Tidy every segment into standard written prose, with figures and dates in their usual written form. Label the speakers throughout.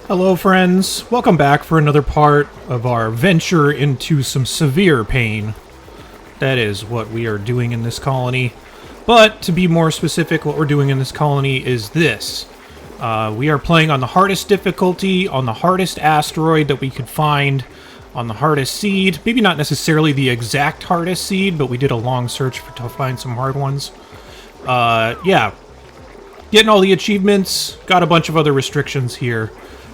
Speaker 1: Hello friends, welcome back for another part of our venture into some severe pain. That is what we are doing in this colony. But to be more specific, what we're doing in this colony is this. We are playing on the hardest difficulty, on the hardest asteroid that we could find, on the hardest seed. Maybe not necessarily the exact hardest seed, but we did a long search to find some hard ones. Yeah. Getting all the achievements, got a bunch of other restrictions here.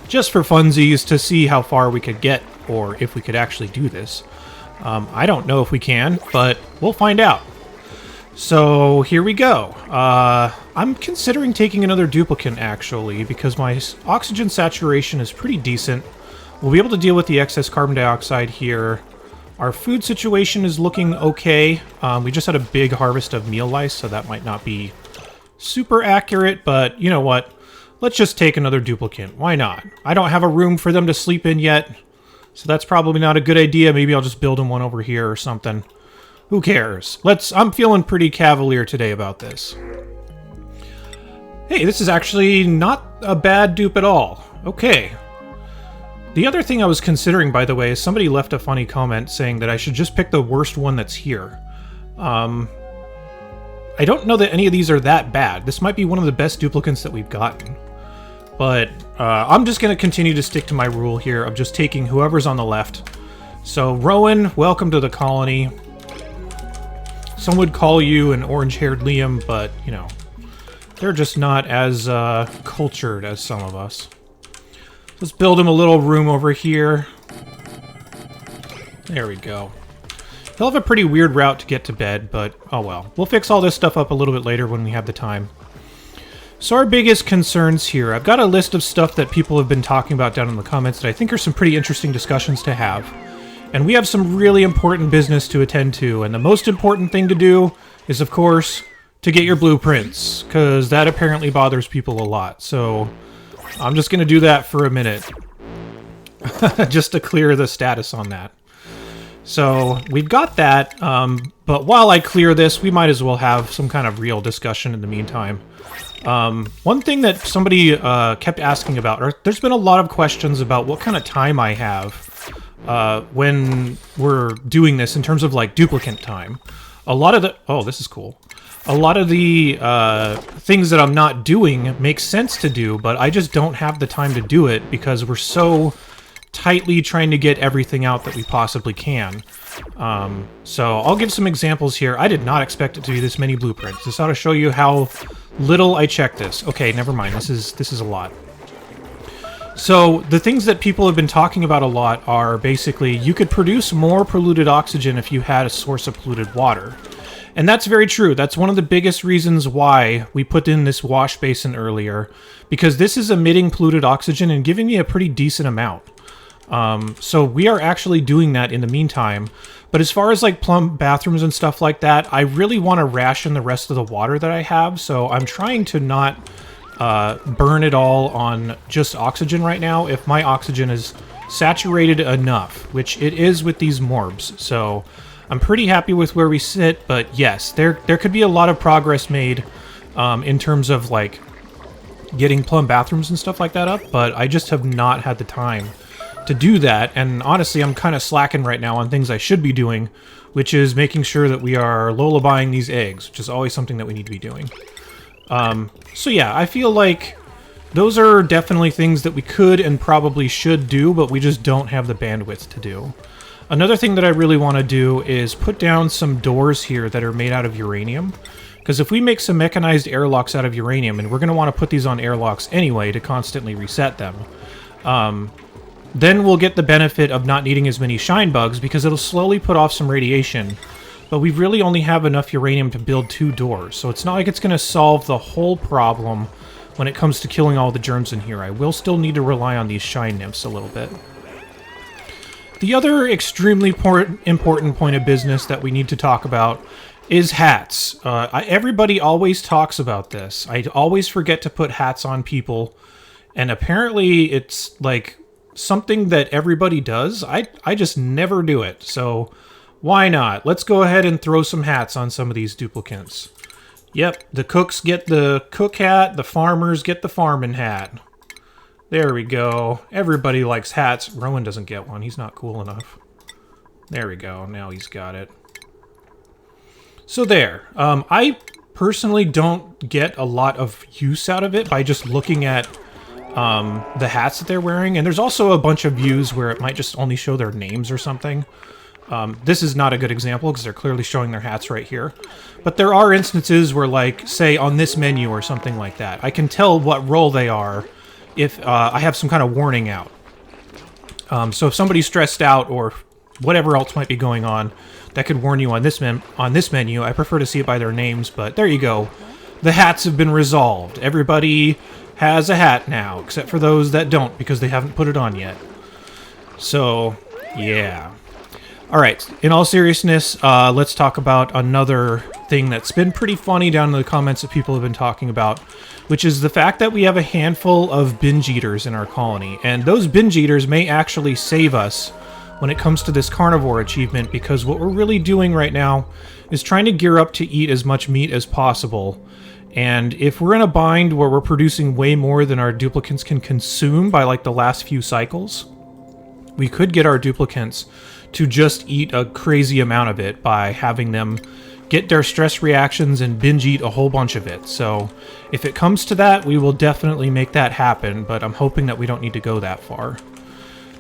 Speaker 1: Just for funsies to see how far we could get, or if we could actually do this. I don't know if we can, but we'll find out. So here we go. I'm considering taking another Duplicant, actually, because my oxygen saturation is pretty decent. We'll be able to deal with the excess carbon dioxide here. Our food situation is looking okay. We just had a big harvest of meal lice, so that might not be super accurate, but you know what? Let's just take another Duplicant. Why not? I don't have a room for them to sleep in yet, so that's probably not a good idea. Maybe I'll just build them one over here or something. Who cares? I'm feeling pretty cavalier today about this. Hey, this is actually not a bad dupe at all. Okay. The other thing I was considering, by the way, is somebody left a funny comment saying that I should just pick the worst one that's here. I don't know that any of these are that bad. This might be one of the best Duplicants that we've gotten. But I'm just going to continue to stick to my rule here of just taking whoever's on the left. So, Rowan, welcome to the colony. Some would call you an orange-haired Liam, but, you know, they're just not as cultured as some of us. Let's build him a little room over here. There we go. He'll have a pretty weird route to get to bed, but oh well. We'll fix all this stuff up a little bit later when we have the time. So our biggest concerns here, I've got a list of stuff that people have been talking about down in the comments that I think are some pretty interesting discussions to have. And we have some really important business to attend to, and the most important thing to do is, of course, to get your blueprints, because that apparently bothers people a lot. So I'm just going to do that for a minute, just to clear the status on that. So we've got that, but while I clear this, we might as well have some kind of real discussion in the meantime. One thing that somebody kept asking about, or there's been a lot of questions about what kind of time I have when we're doing this in terms of like Duplicant time. A lot of the... Oh, this is cool. A lot of the things that I'm not doing make sense to do, but I just don't have the time to do it because we're so tightly trying to get everything out that we possibly can. So I'll give some examples here. I did not expect it to be this many blueprints. This ought to show you how little I check this. Okay, never mind. This is a lot. So the things that people have been talking about a lot are basically you could produce more polluted oxygen if you had a source of polluted water. And that's very true. That's one of the biggest reasons why we put in this wash basin earlier, because this is emitting polluted oxygen and giving me a pretty decent amount. So we are actually doing that in the meantime. But as far as like plumb bathrooms and stuff like that, I really want to ration the rest of the water that I have. So I'm trying to not burn it all on just oxygen right now. If my oxygen is saturated enough, which it is with these morbs. So I'm pretty happy with where we sit. But yes, there could be a lot of progress made in terms of like getting plumb bathrooms and stuff like that up. But I just have not had the time to do that, and honestly I'm kind of slacking right now on things I should be doing, which is making sure that we are lullabying these eggs, which is always something that we need to be doing. So yeah, I feel like those are definitely things that we could and probably should do, but we just don't have the bandwidth to do. Another thing that I really want to do is put down some doors here that are made out of uranium, because if we make some mechanized airlocks out of uranium, and we're going to want to put these on airlocks anyway to constantly reset them, then we'll get the benefit of not needing as many shine bugs because it'll slowly put off some radiation. But we really only have enough uranium to build 2 doors, so it's not like it's going to solve the whole problem when it comes to killing all the germs in here. I will still need to rely on these shine nymphs a little bit. The other extremely important point of business that we need to talk about is hats. Everybody always talks about this. I always forget to put hats on people, and apparently it's like something that everybody does. I just never do it, so why not? Let's go ahead and throw some hats on some of these Duplicants. Yep, the cooks get the cook hat, the farmers get the farming hat. There we go. Everybody likes hats. Rowan doesn't get one. He's not cool enough. There we go. Now he's got it. So there. I personally don't get a lot of use out of it by just looking at the hats that they're wearing. And there's also a bunch of views where it might just only show their names or something. This is not a good example because they're clearly showing their hats right here. But there are instances where, like, say on this menu or something like that, I can tell what role they are if I have some kind of warning out. So if somebody's stressed out or whatever else might be going on, that could warn you on this menu. I prefer to see it by their names, but there you go. The hats have been resolved. Everybody has a hat now, except for those that don't because they haven't put it on yet. So, yeah. Alright, in all seriousness, let's talk about another thing that's been pretty funny down in the comments that people have been talking about, which is the fact that we have a handful of binge eaters in our colony, and those binge eaters may actually save us when it comes to this carnivore achievement, because what we're really doing right now is trying to gear up to eat as much meat as possible. And if we're in a bind where we're producing way more than our duplicants can consume by like the last few cycles, we could get our duplicants to just eat a crazy amount of it by having them get their stress reactions and binge eat a whole bunch of it. So if it comes to that, we will definitely make that happen, but I'm hoping that we don't need to go that far.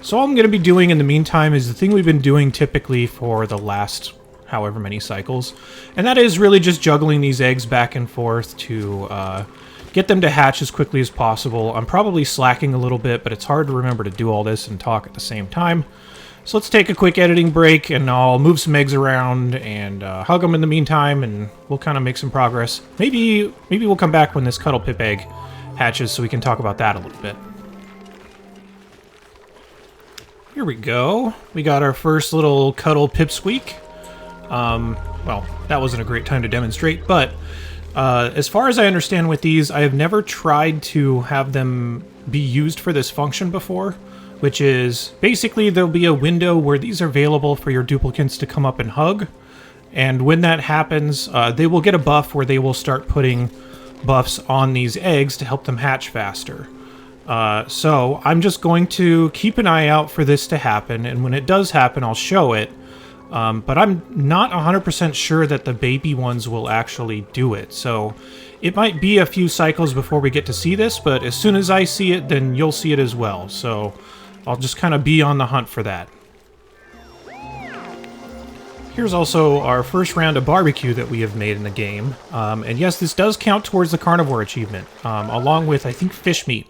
Speaker 1: So all I'm going to be doing in the meantime is the thing we've been doing typically for the last however many cycles, and that is really just juggling these eggs back and forth to get them to hatch as quickly as possible. I'm probably slacking a little bit, but it's hard to remember to do all this and talk at the same time. So let's take a quick editing break, and I'll move some eggs around and hug them in the meantime, and we'll kind of make some progress. Maybe we'll come back when this Cuddle Pip egg hatches so we can talk about that a little bit. Here we go. We got our first little Cuddle Pipsqueak. Well, that wasn't a great time to demonstrate, but as far as I understand with these, I have never tried to have them be used for this function before, which is basically there'll be a window where these are available for your duplicants to come up and hug, and when that happens, they will get a buff where they will start putting buffs on these eggs to help them hatch faster. So I'm just going to keep an eye out for this to happen, and when it does happen, I'll show it. But I'm not 100% sure that the baby ones will actually do it. So it might be a few cycles before we get to see this, but as soon as I see it, then you'll see it as well. So I'll just kind of be on the hunt for that. Here's also our first round of barbecue that we have made in the game. And yes, this does count towards the carnivore achievement, along with, I think, fish meat.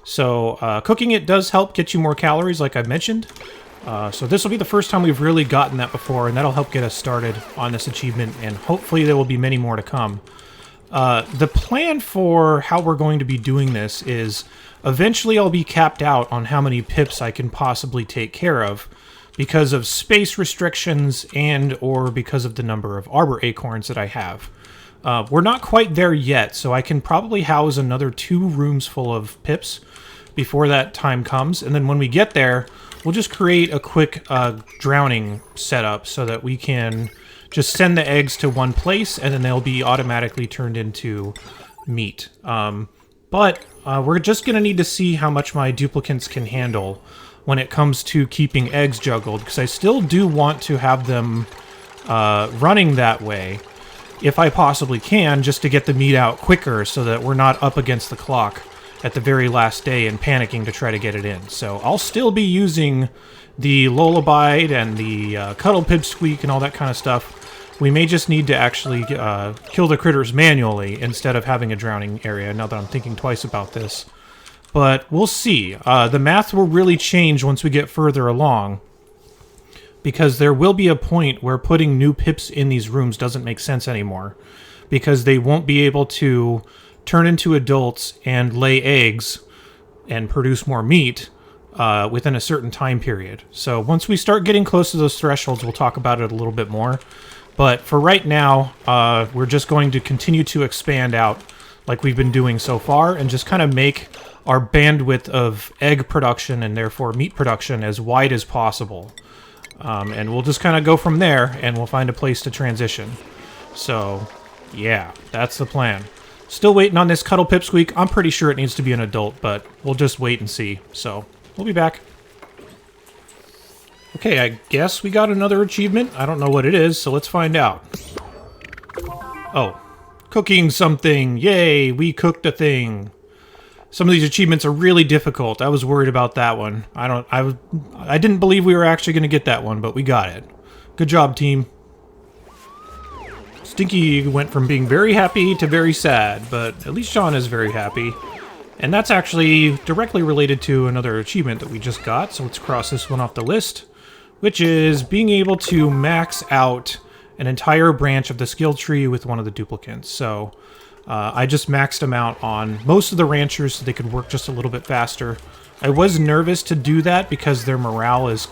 Speaker 1: So cooking it does help get you more calories, like I mentioned. So this will be the first time we've really gotten that before, and that'll help get us started on this achievement, and hopefully there will be many more to come. The plan for how we're going to be doing this is eventually I'll be capped out on how many pips I can possibly take care of because of space restrictions and or because of the number of arbor acorns that I have. We're not quite there yet, so I can probably house another 2 rooms full of pips before that time comes, and then when we get there, we'll just create a quick drowning setup so that we can just send the eggs to one place and then they'll be automatically turned into meat. But we're just going to need to see how much my duplicants can handle when it comes to keeping eggs juggled, because I still do want to have them running that way if I possibly can, just to get the meat out quicker so that we're not up against the clock at the very last day and panicking to try to get it in. So I'll still be using the Lullaby and the Cuddle Pipsqueak and all that kind of stuff. We may just need to actually kill the critters manually instead of having a drowning area, now that I'm thinking twice about this. But we'll see. The math will really change once we get further along, because there will be a point where putting new pips in these rooms doesn't make sense anymore, because they won't be able to turn into adults and lay eggs and produce more meat within a certain time period. So once we start getting close to those thresholds, we'll talk about it a little bit more. But for right now, we're just going to continue to expand out like we've been doing so far and just kind of make our bandwidth of egg production and therefore meat production as wide as possible. And we'll just kind of go from there, and we'll find a place to transition. So, yeah, that's the plan. Still waiting on this Cuddle Pipsqueak. I'm pretty sure it needs to be an adult, but we'll just wait and see. So, we'll be back. Okay, I guess we got another achievement. I don't know what it is, so let's find out. Oh, cooking something. Yay, we cooked a thing. Some of these achievements are really difficult. I was worried about that one. I didn't believe we were actually going to get that one, but we got it. Good job, team. Stinky went from being very happy to very sad, but at least Sean is very happy. And that's actually directly related to another achievement that we just got, so let's cross this one off the list, which is being able to max out an entire branch of the skill tree with one of the duplicants. So I just maxed them out on most of the ranchers so they could work just a little bit faster. I was nervous to do that because their morale is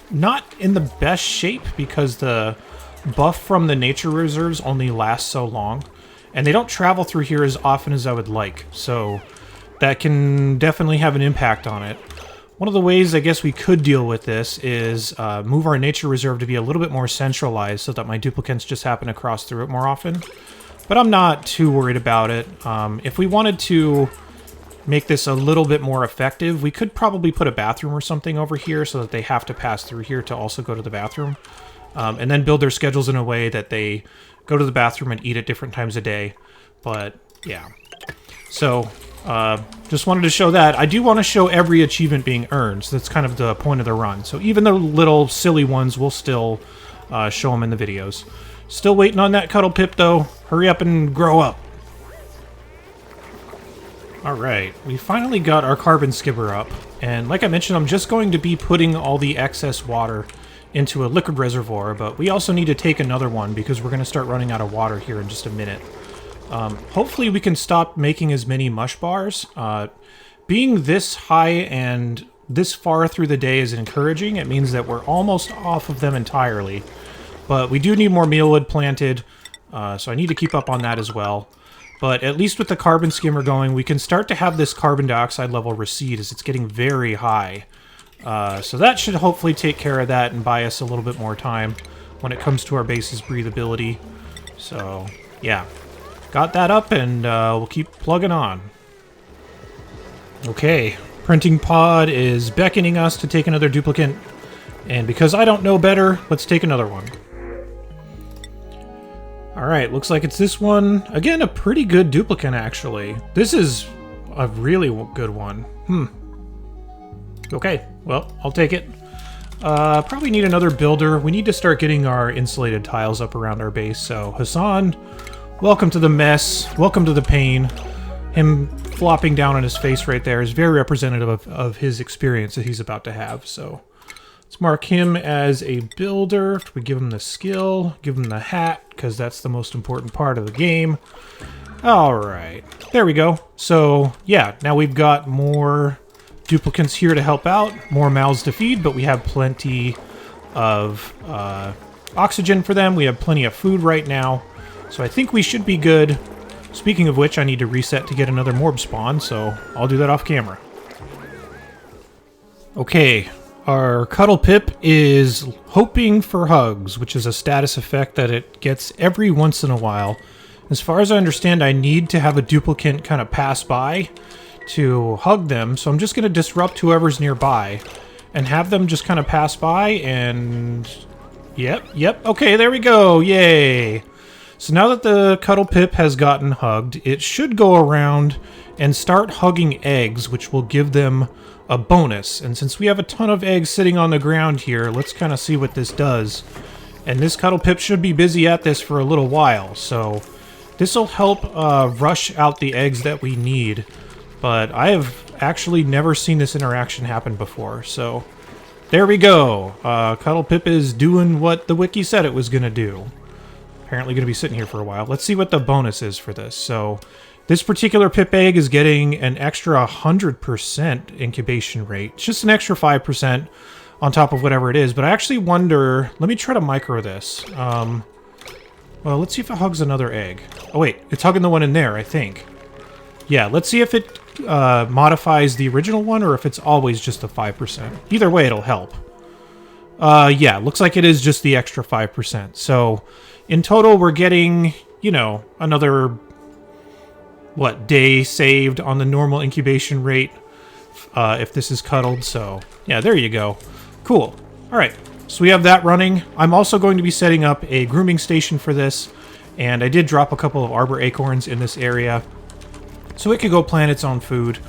Speaker 1: not in the best shape because the buff from the nature reserves only lasts so long, and they don't travel through here as often as I would like, so that can definitely have an impact on it. One of the ways I guess we could deal with this is move our nature reserve to be a little bit more centralized so that my duplicants just happen to cross through it more often, but I'm not too worried about it. If we wanted to make this a little bit more effective, we could probably put a bathroom or something over here so that they have to pass through here to also go to the bathroom. And then build their schedules in a way that they go to the bathroom and eat at different times a day. But, yeah. So, just wanted to show that. I do want to show every achievement being earned, so that's kind of the point of the run. So even the little silly ones, we'll still show them in the videos. Still waiting on that Cuddle Pip, though. Hurry up and grow up. Alright, we finally got our Carbon Skimmer up. And like I mentioned, I'm just going to be putting all the excess water into a liquid reservoir, but we also need to take another one because we're going to start running out of water here in just a minute. Hopefully we can stop making as many mush bars. Being this high and this far through the day is encouraging. It means that we're almost off of them entirely, but we do need more mealwood planted, so I need to keep up on that as well. But at least with the Carbon Skimmer going, we can start to have this carbon dioxide level recede as it's getting very high. So that should hopefully take care of that and buy us a little bit more time when it comes to our base's breathability. So, yeah. Got that up, and we'll keep plugging on. Okay. Printing pod is beckoning us to take another duplicant. And because I don't know better, let's take another one. Alright, looks like it's this one. Again, a pretty good duplicant, actually. This is a really good one. Okay, well, I'll take it. Probably need another builder. We need to start getting our insulated tiles up around our base. So, Hassan, welcome to the mess. Welcome to the pain. Him flopping down on his face right there is very representative of his experience that he's about to have. So, let's mark him as a builder. We give him the skill, give him the hat, because that's the most important part of the game. Alright, there we go. So, yeah, now we've got more duplicants here to help out, more mouths to feed, but we have plenty of oxygen for them. We have plenty of food right now, so I think we should be good. Speaking of which, I need to reset to get another morb spawn, so I'll do that off camera. Okay, our Cuddle Pip is hoping for hugs, which is a status effect that it gets every once in a while. As far as I understand, I need to have a duplicant kind of pass by to hug them, so I'm just going to disrupt whoever's nearby and have them just kind of pass by and... Yep, okay, there we go, yay! So now that the Cuddle Pip has gotten hugged, it should go around and start hugging eggs, which will give them a bonus. And since we have a ton of eggs sitting on the ground here, let's kind of see what this does. And this Cuddle Pip should be busy at this for a little while, so this will help rush out the eggs that we need. But I have actually never seen this interaction happen before, so there we go. Cuddle Pip is doing what the wiki said it was going to do. Apparently going to be sitting here for a while. Let's see what the bonus is for this. So this particular Pip egg is getting an extra 100% incubation rate. It's just an extra 5% on top of whatever it is, but I actually wonder... Let me try to micro this. Well, let's see if it hugs another egg. Oh wait, it's hugging the one in there, I think. Yeah, let's see if it modifies the original one or if it's always just the 5%. Either way, it'll help. Yeah, looks like it is just the extra 5%. So, in total, we're getting, you know, another day saved on the normal incubation rate if this is cuddled. So yeah, there you go. Cool. All right, so we have that running. I'm also going to be setting up a grooming station for this, and I did drop a couple of arbor acorns in this area so it could go plant its own food.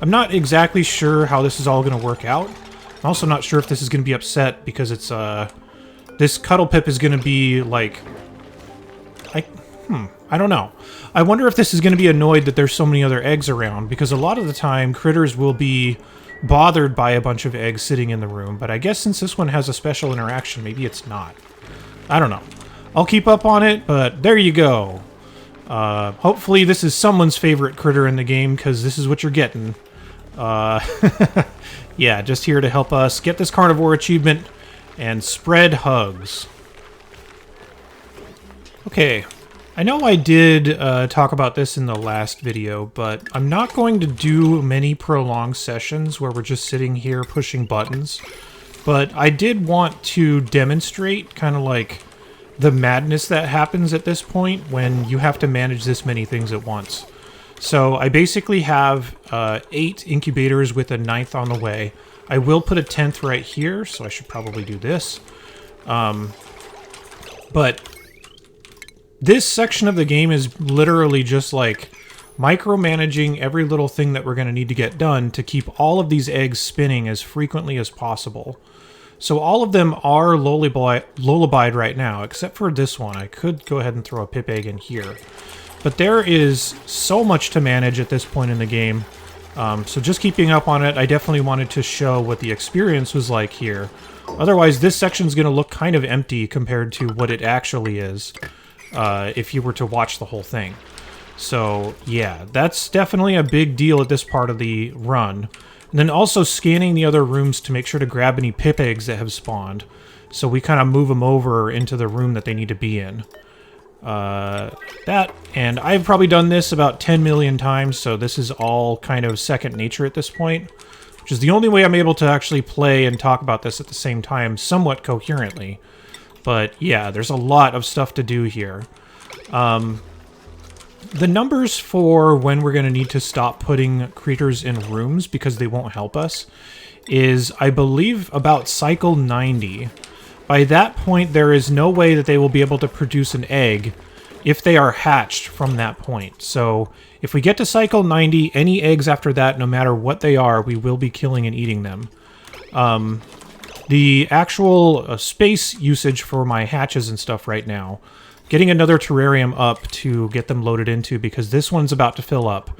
Speaker 1: I'm not exactly sure how this is all going to work out. I'm also not sure if this is going to be upset because it's this Cuddle Pip is going to be like I don't know. I wonder if this is going to be annoyed that there's so many other eggs around, because a lot of the time critters will be bothered by a bunch of eggs sitting in the room, but I guess since this one has a special interaction, maybe it's not. I don't know. I'll keep up on it, but there you go. Hopefully this is someone's favorite critter in the game, because this is what you're getting. Yeah, just here to help us get this carnivore achievement and spread hugs. Okay. I know I did talk about this in the last video, but I'm not going to do many prolonged sessions where we're just sitting here pushing buttons. But I did want to demonstrate kind of like the madness that happens at this point when you have to manage this many things at once. So I basically have 8 incubators with a 9th on the way. I will put a 10th right here, so I should probably do this. But this section of the game is literally just like micromanaging every little thing that we're going to need to get done to keep all of these eggs spinning as frequently as possible. So all of them are lullabied right now, except for this one. I could go ahead and throw a pip egg in here. But there is so much to manage at this point in the game. So just keeping up on it, I definitely wanted to show what the experience was like here. Otherwise, this section's going to look kind of empty compared to what it actually is. If you were to watch the whole thing. So, yeah, that's definitely a big deal at this part of the run. And then also scanning the other rooms to make sure to grab any pip eggs that have spawned. So we kind of move them over into the room that they need to be in. And I've probably done this about 10 million times, so this is all kind of second nature at this point. Which is the only way I'm able to actually play and talk about this at the same time somewhat coherently. But yeah, there's a lot of stuff to do here. The numbers for when we're going to need to stop putting creatures in rooms because they won't help us is, I believe, about cycle 90. By that point, there is no way that they will be able to produce an egg if they are hatched from that point. So if we get to cycle 90, any eggs after that, no matter what they are, we will be killing and eating them. The actual space usage for my hatches and stuff right now, getting another terrarium up to get them loaded into because this one's about to fill up.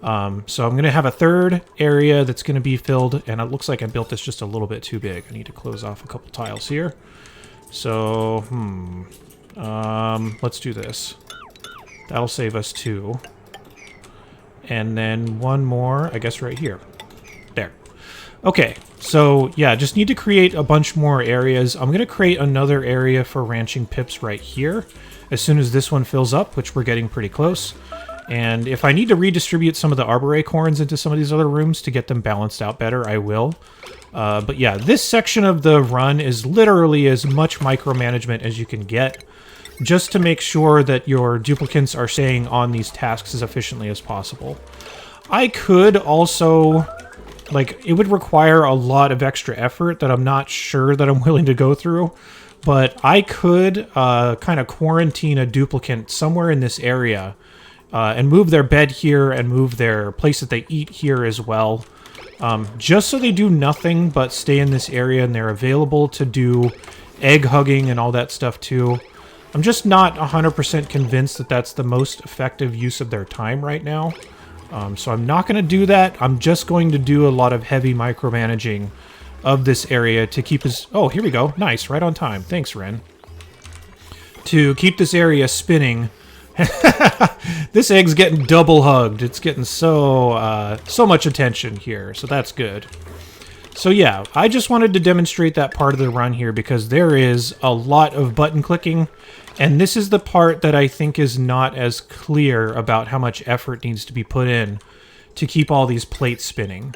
Speaker 1: So I'm going to have a third area that's going to be filled, and it looks like I built this just a little bit too big. I need to close off a couple tiles here. So, let's do this. That'll save us 2. And then one more, I guess right here. There. Okay, so yeah, just need to create a bunch more areas. I'm going to create another area for ranching pips right here as soon as this one fills up, which we're getting pretty close. And if I need to redistribute some of the arbor acorns into some of these other rooms to get them balanced out better, I will. But yeah, this section of the run is literally as much micromanagement as you can get, just to make sure that your duplicants are staying on these tasks as efficiently as possible. I could also, like, it would require a lot of extra effort that I'm not sure that I'm willing to go through, but I could kind of quarantine a duplicant somewhere in this area and move their bed here and move their place that they eat here as well. Just so they do nothing but stay in this area and they're available to do egg hugging and all that stuff too. I'm just not 100% convinced that that's the most effective use of their time right now. So I'm not going to do that. I'm just going to do a lot of heavy micromanaging of this area to keep us... Oh, here we go. Nice. Right on time. Thanks, Ren. To keep this area spinning. This egg's getting double hugged. It's getting so much attention here. So that's good. So yeah, I just wanted to demonstrate that part of the run here because there is a lot of button clicking. And this is the part that I think is not as clear about how much effort needs to be put in to keep all these plates spinning.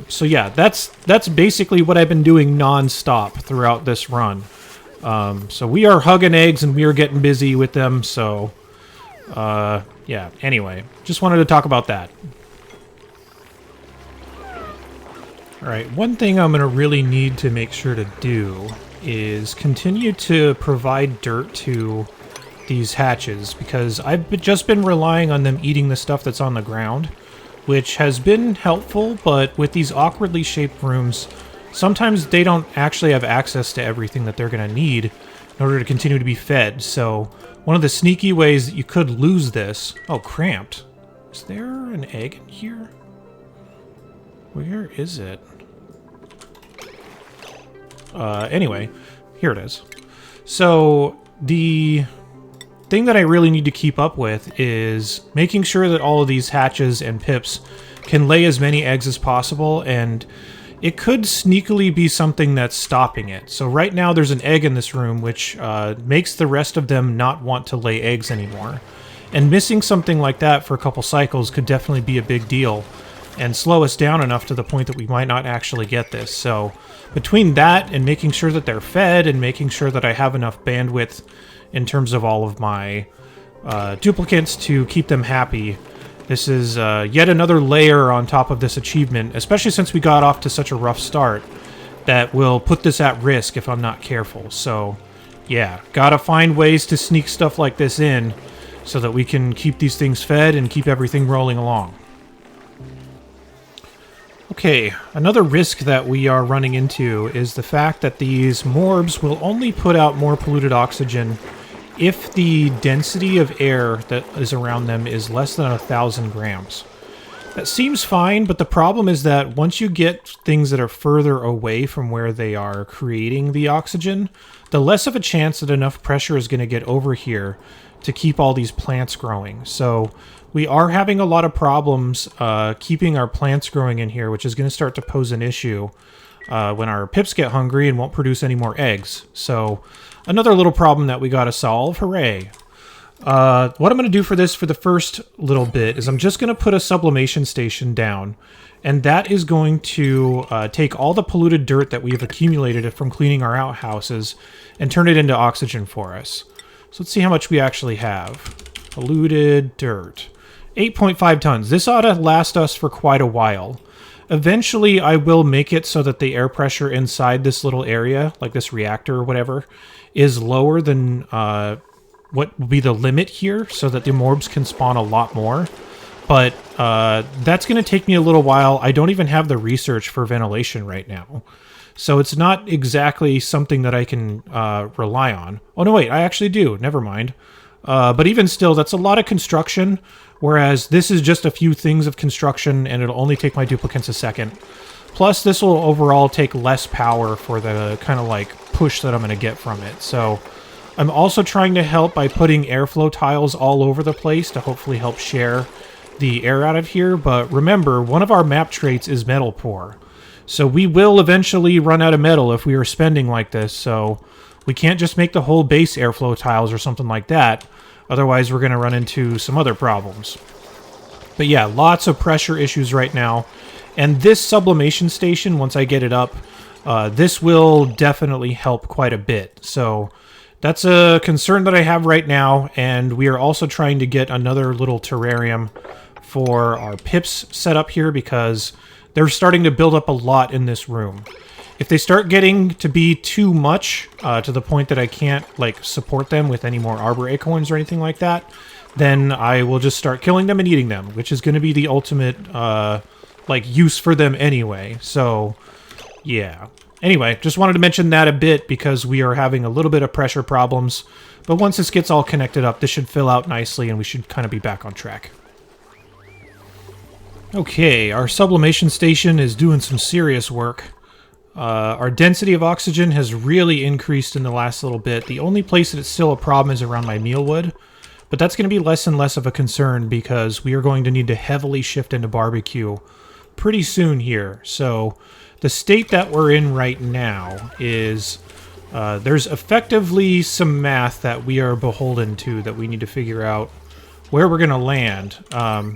Speaker 1: So yeah, that's basically what I've been doing non-stop throughout this run. So we are hugging eggs and we are getting busy with them, so Yeah, anyway, just wanted to talk about that. Alright, one thing I'm going to really need to make sure to do is continue to provide dirt to these hatches, because I've just been relying on them eating the stuff that's on the ground, which has been helpful, but with these awkwardly shaped rooms, sometimes they don't actually have access to everything that they're going to need in order to continue to be fed. So one of the sneaky ways that you could lose this... Oh, cramped. Is there an egg in here? Where is it? Anyway, here it is. So the thing that I really need to keep up with is making sure that all of these hatches and pips can lay as many eggs as possible, and it could sneakily be something that's stopping it. So right now there's an egg in this room, which makes the rest of them not want to lay eggs anymore. And missing something like that for a couple cycles could definitely be a big deal and slow us down enough to the point that we might not actually get this. So between that and making sure that they're fed and making sure that I have enough bandwidth in terms of all of my duplicants to keep them happy, this is yet another layer on top of this achievement, especially since we got off to such a rough start, that will put this at risk if I'm not careful. So yeah, gotta find ways to sneak stuff like this in so that we can keep these things fed and keep everything rolling along. Okay, another risk that we are running into is the fact that these morbs will only put out more polluted oxygen if the density of air that is around them is less than 1,000 grams. That seems fine, but the problem is that once you get things that are further away from where they are creating the oxygen, the less of a chance that enough pressure is going to get over here to keep all these plants growing. So we are having a lot of problems keeping our plants growing in here, which is going to start to pose an issue when our pips get hungry and won't produce any more eggs. So another little problem that we got to solve. Hooray! What I'm going to do for this for the first little bit is I'm just going to put a sublimation station down, and that is going to take all the polluted dirt that we've accumulated from cleaning our outhouses and turn it into oxygen for us. So let's see how much we actually have. Polluted dirt. 8.5 tons. This ought to last us for quite a while. Eventually, I will make it so that the air pressure inside this little area, like this reactor or whatever, is lower than what will be the limit here, so that the morbs can spawn a lot more. But that's going to take me a little while. I don't even have the research for ventilation right now. So it's not exactly something that I can rely on. Oh, no, wait, I actually do. Never mind. But even still, that's a lot of construction, whereas this is just a few things of construction, and it'll only take my duplicants a second. Plus, this will overall take less power for the kind of like push that I'm going to get from it. So I'm also trying to help by putting airflow tiles all over the place to hopefully help share the air out of here. But remember, one of our map traits is metal poor. So we will eventually run out of metal if we are spending like this, so we can't just make the whole base airflow tiles or something like that. Otherwise, we're going to run into some other problems. But yeah, lots of pressure issues right now. And this sublimation station, once I get it up, this will definitely help quite a bit. So that's a concern that I have right now. And we are also trying to get another little terrarium for our pips set up here, because they're starting to build up a lot in this room. If they start getting to be too much, to the point that I can't like support them with any more arbor acorns or anything like that, then I will just start killing them and eating them, which is going to be the ultimate like use for them anyway. So yeah. Anyway, just wanted to mention that a bit because we are having a little bit of pressure problems. But once this gets all connected up, this should fill out nicely and we should kind of be back on track. Okay, our sublimation station is doing some serious work. Our density of oxygen has really increased in the last little bit. The only place that it's still a problem is around my mealwood, but that's going to be less and less of a concern because we are going to need to heavily shift into barbecue pretty soon here. So the state that we're in right now is there's effectively some math that we are beholden to that we need to figure out where we're going to land.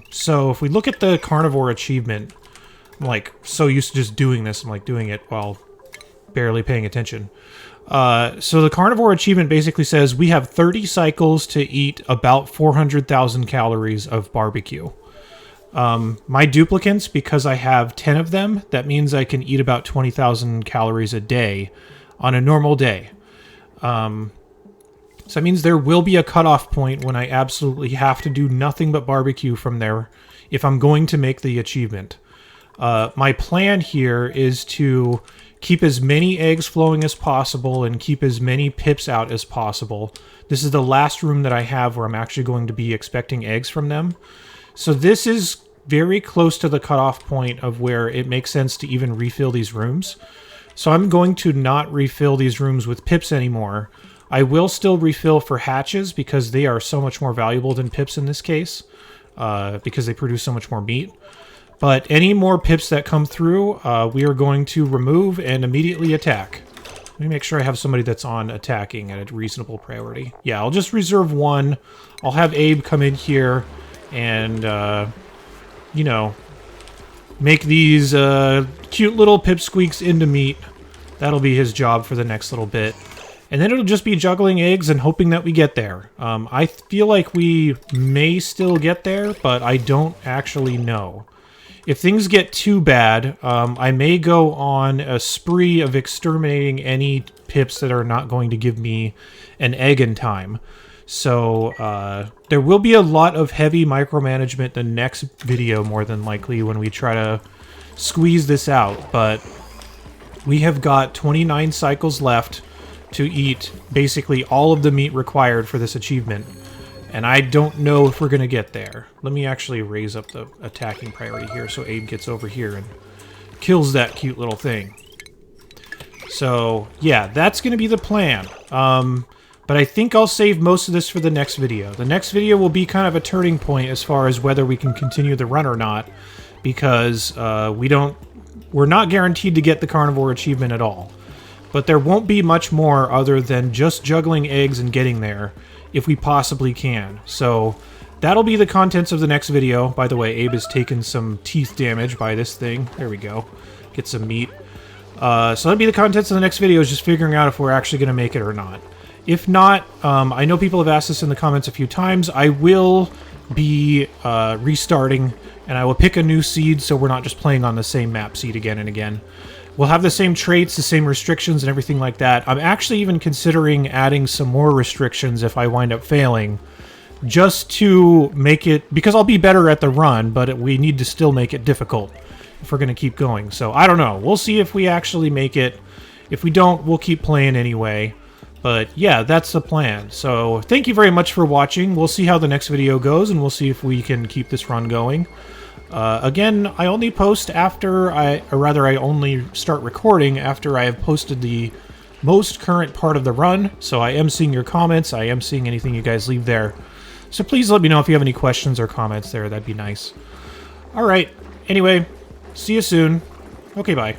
Speaker 1: So if we look at the carnivore achievement, I'm like so used to just doing this, I'm like doing it while barely paying attention. So the carnivore achievement basically says we have 30 cycles to eat about 400,000 calories of barbecue. My duplicants, because I have 10 of them, that means I can eat about 20,000 calories a day on a normal day. So that means there will be a cutoff point when I absolutely have to do nothing but barbecue from there if I'm going to make the achievement. My plan here is to keep as many eggs flowing as possible and keep as many pips out as possible. This is the last room that I have where I'm actually going to be expecting eggs from them. So this is very close to the cutoff point of where it makes sense to even refill these rooms. So I'm going to not refill these rooms with pips anymore. I will still refill for hatches because they are so much more valuable than pips in this case, because they produce so much more meat. But any more pips that come through, we are going to remove and immediately attack. Let me make sure I have somebody that's on attacking at a reasonable priority. Yeah, I'll just reserve one. I'll have Abe come in here and, you know, make these cute little pipsqueaks into meat. That'll be his job for the next little bit. And then it'll just be juggling eggs and hoping that we get there. I feel like we may still get there, but I don't actually know. If things get too bad, I may go on a spree of exterminating any pips that are not going to give me an egg in time. So there will be a lot of heavy micromanagement the next video, more than likely, when we try to squeeze this out. But we have got 29 cycles left to eat basically all of the meat required for this achievement. And I don't know if we're going to get there. Let me actually raise up the attacking priority here so Abe gets over here and kills that cute little thing. So, yeah, that's going to be the plan. But I think I'll save most of this for the next video. The next video will be kind of a turning point as far as whether we can continue the run or not, because we're not guaranteed to get the carnivore achievement at all. But there won't be much more other than just juggling eggs and getting there, if we possibly can. So that'll be the contents of the next video. By the way, Abe has taken some teeth damage by this thing. There we go. Get some meat. So that'll be the contents of the next video, is just figuring out if we're actually going to make it or not. If not, I know people have asked this in the comments a few times. I will be restarting, and I will pick a new seed so we're not just playing on the same map seed again and again. We'll have the same traits, the same restrictions, and everything like that. I'm actually even considering adding some more restrictions if I wind up failing, just to make it, because I'll be better at the run, but we need to still make it difficult if we're going to keep going. So I don't know. We'll see if we actually make it. If we don't, we'll keep playing anyway. But yeah, that's the plan. So thank you very much for watching. We'll see how the next video goes, and we'll see if we can keep this run going. Again, I only post after I only start recording after I have posted the most current part of the run, so I am seeing your comments, I am seeing anything you guys leave there. So please let me know if you have any questions or comments there, that'd be nice. Alright, anyway, see you soon. Okay, bye.